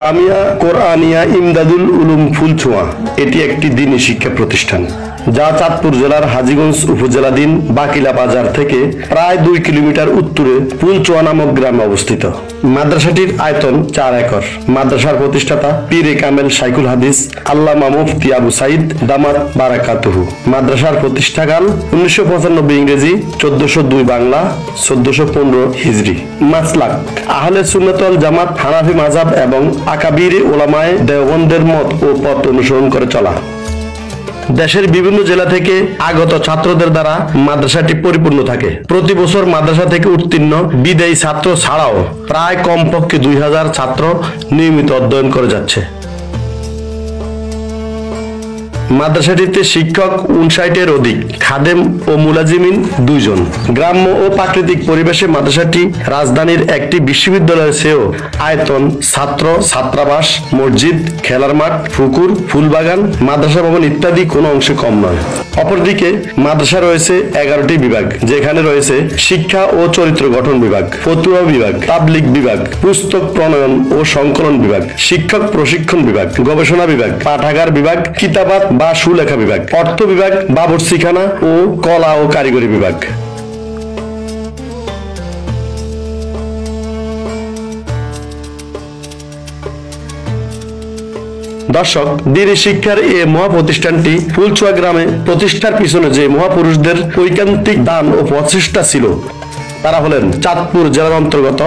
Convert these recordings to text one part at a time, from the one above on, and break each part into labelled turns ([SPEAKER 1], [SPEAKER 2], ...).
[SPEAKER 1] জামিয়া কোরআনিয়া ইমদাদুল উলুম ফুলছোয়া এটি একটি দ্বীনি শিক্ষা প্রতিষ্ঠান যা চাঁদপুর জেলার হাজীগঞ্জ উপজেলাধীন বাকিলা বাজার থেকে প্রায় 2 কিলোমিটার উত্তরে ফুলছোয়া নামক গ্রামে অবস্থিত। মাদ্রাসাটির আয়তন 4 একর। মাদ্রাসার প্রতিষ্ঠাতা পীরে কামেল শাইখুল হাদিস আল্লামা মুফতি আবু সাইদ দামাত বারাকাতুহু। মাদ্রাসার প্রতিষ্ঠাকাল 1995 ইংরেজি, 1402 বাংলা, 1415 হিজরি। মাসলাক আহলে সুন্নাত ওয়াল জামাত, হানাফি মাযহাব এবং আকাবির উলামায়ে দেওবন্দের মত ও পথ অনুসরণ করে চলা। দেশের বিভিন্ন জেলা থেকে আগত ছাত্রদের দ্বারা মাদ্রাসাটি পরিপূর্ণ থাকে। প্রতি বছর মাদ্রাসা থেকে উত্তীর্ণ বিদায়ী ছাত্র ছাড়াও প্রায় কমপক্ষে 2000 ছাত্র নিয়মিত অধ্যয়ন করে যাচ্ছে। মাদ্রাসাটিতে শিক্ষক 59-এর অধিক, খাদেম ও মুলাজিমিন 2 জন। গ্রাম্য ও প্রাকৃতিক পরিবেশে মাদ্রাসাটি রাজধানীর একটি বিশ্ববিদ্যালয়ের চেয়েও আয়তন, ছাত্র, ছাত্রাবাস, মসজিদ, খেলার মাঠ, পুকুর, ফুলবাগান, মাদ্রাসা ভবন ইত্যাদি কোনো অংশে কম নয়। অপরদিকে মাদ্রাসা রয়েছে 11টি বিভাগ, যেখানে রয়েছে শিক্ষা ও চরিত্র গঠন বিভাগ, ফতুয়া বিভাগ, তাবলিগ বিভাগ, পুস্তক প্রণয়ন ও সংকলন বিভাগ, শিক্ষক প্রশিক্ষণ বিভাগ, গবেষণা বিভাগ, পাঠাগার বিভাগ, কিতাবাত বা সুলেখা বিভাগ, অর্থ বিভাগ, বাবরচিখানা ও কলা ও কারিগরি বিভাগ। দর্শক, দ্বীনি শিক্ষার এই মহা প্রতিষ্ঠানটি ফুলছোয়া গ্রামে প্রতিষ্ঠার পিছনে যে মহাপুরুষদের ঐকান্তিক দান ও প্রচেষ্টা ছিল তারা হলেন চাঁদপুর জেলার অন্তর্গত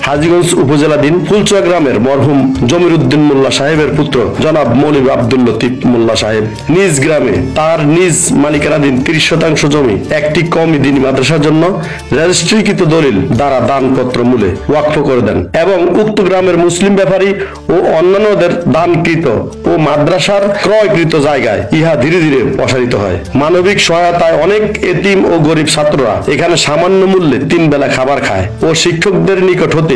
[SPEAKER 1] হাজীগঞ্জ উপজেলাধীন ফুলছোয়া গ্রামের মরহুম জমির উদ্দিন মোল্লা সাহেবের পুত্র জনাব মৌলভী আব্দুল লতিফ মোল্লা সাহেব। নিজ গ্রামে তার নিজ মালিকানাধীন 30% জমি একটি কওমি দ্বীনি মাদ্রাসার জন্য রেজিস্ট্রিকৃত দলিল দ্বারা দানপত্র মূলে ওয়াকফ করে দেন এবং উক্ত গ্রামের মুসলিম ব্যাপারী ও অন্যান্যদের দানকৃত ও মাদ্রাসার ক্রয়কৃত জায়গায় ইহা ধীরে ধীরে প্রসারিত হয়। মানবিক সহায়তায় অনেক এতিম ও গরিব ছাত্ররা এখানে সামান্য মূল্যে 3 বেলা খাবার খায় ও শিক্ষকদের নিকট হতে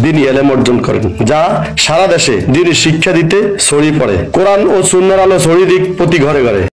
[SPEAKER 1] দ্বীনি ইলম অর্জন করেন, যা সারা দেশে দ্বীনি শিক্ষা দিতে ছড়িয়ে পড়ে। কোরআন ও সুন্নাহর আলো ছড়িয়ে দিক প্রতি ঘরে ঘরে।